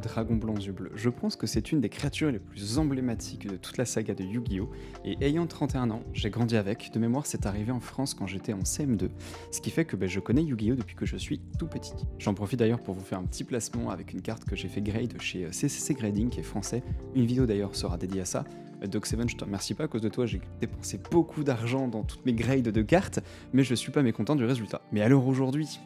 dragon blanc yeux bleus. Je pense que c'est une des créatures les plus emblématiques de toute la saga de Yu-Gi-Oh! Et ayant 31 ans, j'ai grandi avec. De mémoire, c'est arrivé en France quand j'étais en CM2, ce qui fait que je connais Yu-Gi-Oh! Depuis que je suis tout petit. J'en profite d'ailleurs pour vous faire un petit placement avec une carte que j'ai fait grade chez CCC Grading, qui est français. Une vidéo d'ailleurs sera dédiée à ça. Doc7, je te remercie pas, à cause de toi, j'ai dépensé beaucoup d'argent dans toutes mes grades de cartes, mais je suis pas mécontent du résultat. Mais alors aujourd'hui,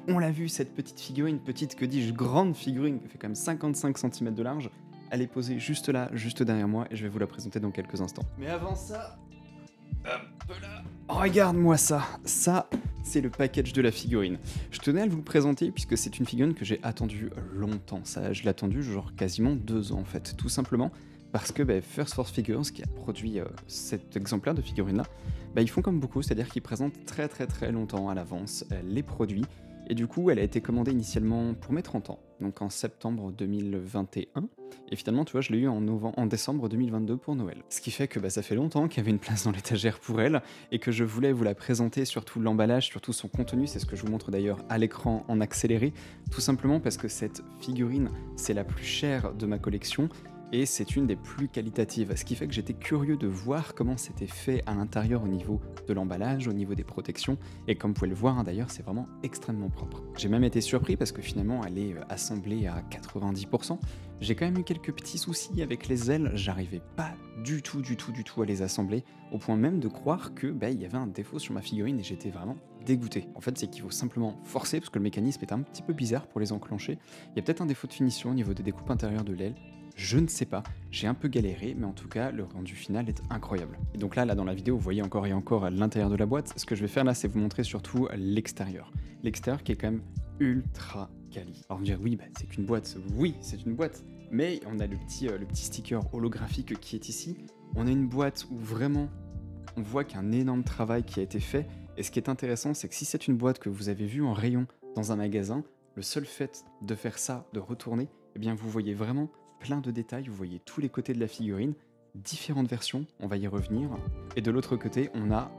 on l'a vu, cette petite figurine, petite, que dis-je, grande figurine, qui fait quand même 55 cm de large, elle est posée juste là, juste derrière moi, et je vais vous la présenter dans quelques instants. Mais avant ça, hop là, regarde-moi ça, c'est le package de la figurine. Je tenais à vous le présenter puisque c'est une figurine que j'ai attendue longtemps, ça, je l'ai attendue genre quasiment 2 ans en fait, tout simplement. Parce que First Force Figures, qui a produit cet exemplaire de figurine-là, ils font comme beaucoup, c'est-à-dire qu'ils présentent très longtemps à l'avance les produits. Et du coup, elle a été commandée initialement pour mes 30 ans, donc en septembre 2021. Et finalement, tu vois, je l'ai eu en décembre 2022 pour Noël. Ce qui fait que ça fait longtemps qu'il y avait une place dans l'étagère pour elle, et que je voulais vous la présenter, surtout l'emballage, surtout son contenu, c'est ce que je vous montre d'ailleurs à l'écran en accéléré, tout simplement parce que cette figurine, c'est la plus chère de ma collection, et c'est une des plus qualitatives, ce qui fait que j'étais curieux de voir comment c'était fait à l'intérieur au niveau de l'emballage, au niveau des protections, et comme vous pouvez le voir d'ailleurs, c'est vraiment extrêmement propre. J'ai même été surpris parce que finalement elle est assemblée à 90%. J'ai quand même eu quelques petits soucis avec les ailes, j'arrivais pas du tout à les assembler, au point même de croire que il y avait un défaut sur ma figurine et j'étais vraiment dégoûté. En fait, c'est qu'il faut simplement forcer parce que le mécanisme est un petit peu bizarre pour les enclencher. Il y a peut-être un défaut de finition au niveau des découpes intérieures de l'aile. Je ne sais pas, j'ai un peu galéré, mais en tout cas, le rendu final est incroyable. Et donc là dans la vidéo, vous voyez encore et encore à l'intérieur de la boîte. Ce que je vais faire là, c'est vous montrer surtout l'extérieur. L'extérieur qui est quand même ultra quali. Alors vous me dire, oui, c'est qu'une boîte. Oui, c'est une boîte. Mais on a le petit sticker holographique qui est ici. On a une boîte où vraiment, on voit qu'il y a un énorme travail qui a été fait. Et ce qui est intéressant, c'est que si c'est une boîte que vous avez vue en rayon dans un magasin, le seul fait de faire ça, de retourner, eh bien vous voyez vraiment plein de détails, vous voyez tous les côtés de la figurine, différentes versions, on va y revenir. Et de l'autre côté, on a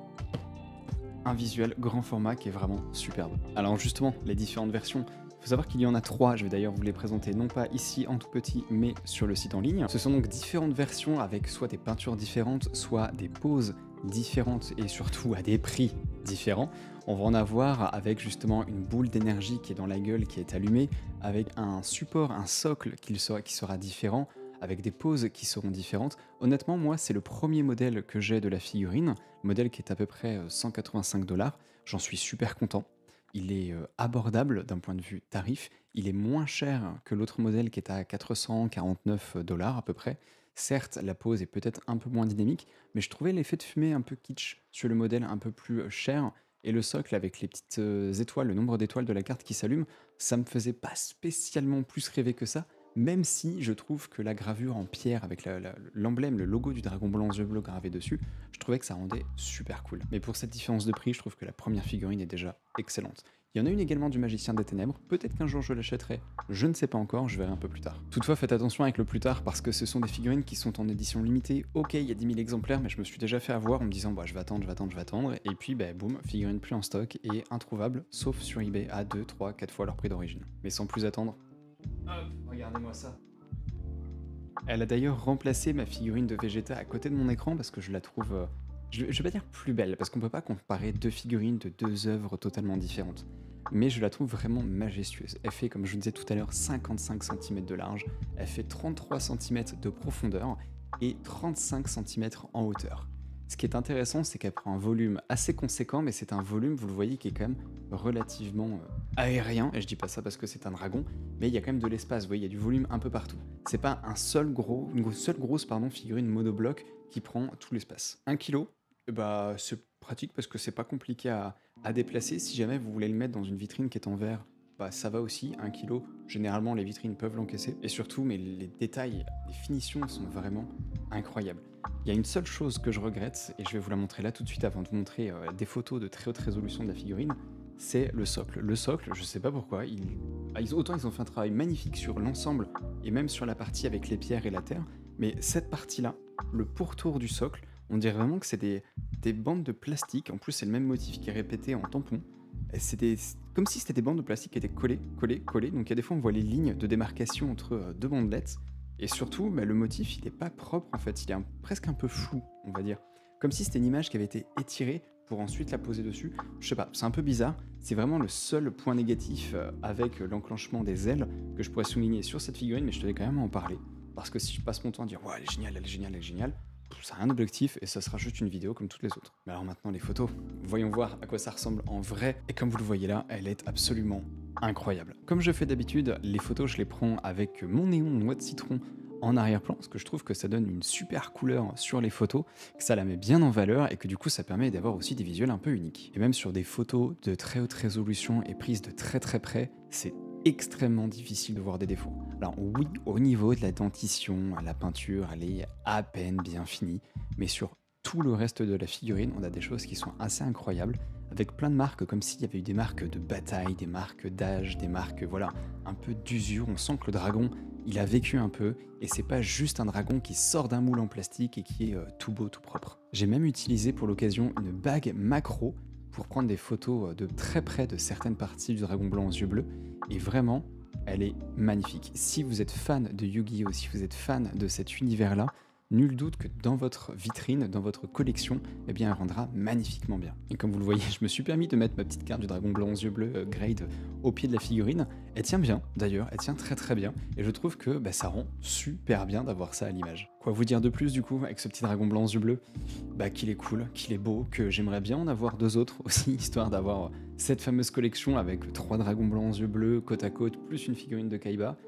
un visuel grand format qui est vraiment superbe. Alors justement, les différentes versions, il faut savoir qu'il y en a 3, je vais d'ailleurs vous les présenter non pas ici en tout petit, mais sur le site en ligne. Ce sont donc différentes versions avec soit des peintures différentes, soit des poses différentes et surtout à des prix différents. On va en avoir avec justement une boule d'énergie qui est dans la gueule, qui est allumée, avec un support, un socle qui sera différent, avec des poses qui seront différentes. Honnêtement, moi, c'est le premier modèle que j'ai de la figurine, modèle qui est à peu près 185 $. J'en suis super content. Il est abordable d'un point de vue tarif. Il est moins cher que l'autre modèle qui est à 449 $ à peu près. Certes, la pose est peut-être un peu moins dynamique, mais je trouvais l'effet de fumée un peu kitsch sur le modèle un peu plus cher. Et le socle avec les petites étoiles, le nombre d'étoiles de la carte qui s'allume, ça me faisait pas spécialement plus rêver que ça, même si je trouve que la gravure en pierre avec l'emblème, le logo du dragon blanc yeux bleus gravé dessus, je trouvais que ça rendait super cool. Mais pour cette différence de prix, je trouve que la première figurine est déjà excellente. Il y en a une également du Magicien des Ténèbres, peut-être qu'un jour je l'achèterai, je ne sais pas encore, je verrai un peu plus tard. Toutefois, faites attention avec le plus tard parce que ce sont des figurines qui sont en édition limitée. Ok, il y a 10 000 exemplaires, mais je me suis déjà fait avoir en me disant je vais attendre, et puis boum, figurine plus en stock et introuvable, sauf sur eBay à 2, 3, 4 fois leur prix d'origine. Mais sans plus attendre, hop, regardez-moi ça. Elle a d'ailleurs remplacé ma figurine de Vegeta à côté de mon écran parce que je la trouve, je vais pas dire plus belle, parce qu'on peut pas comparer deux figurines de deux œuvres totalement différentes. Mais je la trouve vraiment majestueuse. Elle fait, comme je vous disais tout à l'heure, 55 cm de large, elle fait 33 cm de profondeur et 35 cm en hauteur. Ce qui est intéressant, c'est qu'elle prend un volume assez conséquent, mais c'est un volume, vous le voyez, qui est quand même relativement aérien. Et je dis pas ça parce que c'est un dragon, mais il y a quand même de l'espace, vous voyez, il y a du volume un peu partout. C'est pas une seule grosse figurine monobloc qui prend tout l'espace. 1 kg, c'est pratique parce que c'est pas compliqué à déplacer. Si jamais vous voulez le mettre dans une vitrine qui est en verre, ça va aussi. 1 kg, généralement les vitrines peuvent l'encaisser. Et surtout, mais les détails, les finitions sont vraiment incroyables. Il y a une seule chose que je regrette, et je vais vous la montrer là tout de suite avant de vous montrer des photos de très haute résolution de la figurine, c'est le socle. Le socle, je sais pas pourquoi, autant ils ont fait un travail magnifique sur l'ensemble, et même sur la partie avec les pierres et la terre, mais cette partie-là, le pourtour du socle, on dirait vraiment que c'est des bandes de plastique, en plus c'est le même motif qui est répété en tampon, et c'est comme si c'était des bandes de plastique qui étaient collées, collées, collées. Donc il y a des fois on voit les lignes de démarcation entre deux bandelettes. Et surtout, bah, le motif, il n'est pas propre en fait, il est presque un peu flou, on va dire. Comme si c'était une image qui avait été étirée pour ensuite la poser dessus. Je sais pas, c'est un peu bizarre. C'est vraiment le seul point négatif avec l'enclenchement des ailes que je pourrais souligner sur cette figurine, mais je tenais quand même à en parler. Parce que si je passe mon temps à dire, ouais, elle est géniale, elle est géniale, elle est géniale, ça n'a rien d'objectif et ça sera juste une vidéo comme toutes les autres. Mais alors maintenant, les photos. Voyons voir à quoi ça ressemble en vrai. Et comme vous le voyez là, elle est absolument incroyable. Comme je fais d'habitude, les photos, je les prends avec mon néon noix de citron en arrière-plan, parce que je trouve que ça donne une super couleur sur les photos, que ça la met bien en valeur et que du coup ça permet d'avoir aussi des visuels un peu uniques. Et même sur des photos de très haute résolution et prises de très très près, c'est extrêmement difficile de voir des défauts. Alors oui, au niveau de la dentition, la peinture, elle est à peine bien finie, mais sur tout le reste de la figurine, on a des choses qui sont assez incroyables, avec plein de marques, comme s'il y avait eu des marques de bataille, des marques d'âge, des marques, voilà, un peu d'usure. On sent que le dragon, il a vécu un peu, et c'est pas juste un dragon qui sort d'un moule en plastique et qui est tout beau, tout propre. J'ai même utilisé pour l'occasion une bague macro pour prendre des photos de très près de certaines parties du dragon blanc aux yeux bleus, et vraiment, elle est magnifique. Si vous êtes fan de Yu-Gi-Oh!, si vous êtes fan de cet univers-là, nul doute que dans votre vitrine, dans votre collection, eh bien, elle rendra magnifiquement bien. Et comme vous le voyez, je me suis permis de mettre ma petite carte du dragon blanc aux yeux bleus Grade au pied de la figurine. Elle tient bien, d'ailleurs, elle tient très très bien, et je trouve que bah, ça rend super bien d'avoir ça à l'image. Quoi vous dire de plus du coup, avec ce petit dragon blanc aux yeux bleus? Bah qu'il est cool, qu'il est beau, que j'aimerais bien en avoir deux autres aussi, histoire d'avoir cette fameuse collection avec 3 dragons blancs aux yeux bleus, côte à côte, plus une figurine de Kaiba.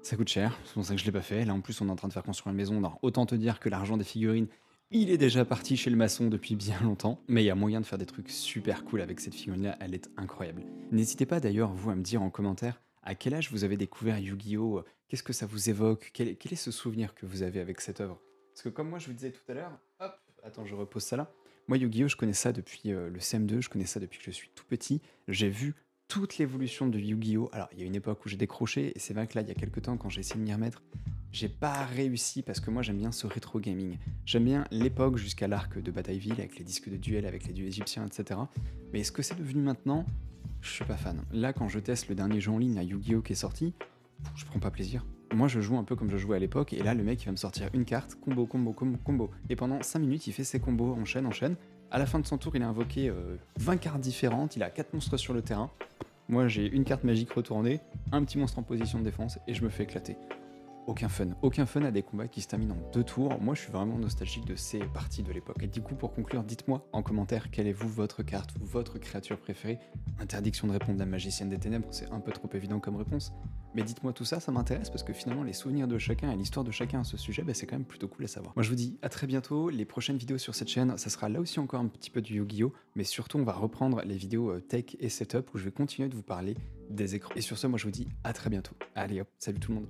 Ça coûte cher, c'est pour ça que je l'ai pas fait. Là en plus on est en train de faire construire une maison, alors autant te dire que l'argent des figurines, il est déjà parti chez le maçon depuis bien longtemps, mais il y a moyen de faire des trucs super cool avec cette figurine-là, elle est incroyable. N'hésitez pas d'ailleurs vous à me dire en commentaire à quel âge vous avez découvert Yu-Gi-Oh! Qu'est-ce que ça vous évoque, quel est ce souvenir que vous avez avec cette œuvre? Parce que comme moi je vous disais tout à l'heure, hop, attends je repose ça là. Moi Yu-Gi-Oh! Je connais ça depuis le CM2, je connais ça depuis que je suis tout petit, j'ai vu toute l'évolution de Yu-Gi-Oh! Alors, il y a une époque où j'ai décroché, et c'est vrai que là, il y a quelques temps, quand j'ai essayé de m'y remettre, j'ai pas réussi parce que moi, j'aime bien ce rétro gaming. J'aime bien l'époque jusqu'à l'arc de Batailleville, avec les disques de duel, avec les dieux égyptiens, etc. Mais est-ce que c'est devenu maintenant? Je suis pas fan. Là, quand je teste le dernier jeu en ligne, la Yu-Gi-Oh! Qui est sorti, je prends pas plaisir. Moi, je joue un peu comme je jouais à l'époque, et là, le mec, il va me sortir une carte, combo, combo, combo, combo. Et pendant 5 minutes, il fait ses combos, enchaîne, enchaîne. À la fin de son tour, il a invoqué 20 cartes différentes, il a 4 monstres sur le terrain. Moi j'ai une carte magique retournée, un petit monstre en position de défense et je me fais éclater. Aucun fun à des combats qui se terminent en 2 tours. Moi je suis vraiment nostalgique de ces parties de l'époque. Et du coup pour conclure, dites-moi en commentaire quelle est votre carte ou votre créature préférée. Interdiction de répondre la magicienne des ténèbres, c'est un peu trop évident comme réponse. Mais dites-moi tout ça, ça m'intéresse parce que finalement les souvenirs de chacun et l'histoire de chacun à ce sujet, bah, c'est quand même plutôt cool à savoir. Moi je vous dis à très bientôt, les prochaines vidéos sur cette chaîne, ça sera là aussi encore un petit peu du Yu-Gi-Oh! Mais surtout on va reprendre les vidéos tech et setup où je vais continuer de vous parler des écrans. Et sur ce, moi je vous dis à très bientôt. Allez hop, salut tout le monde.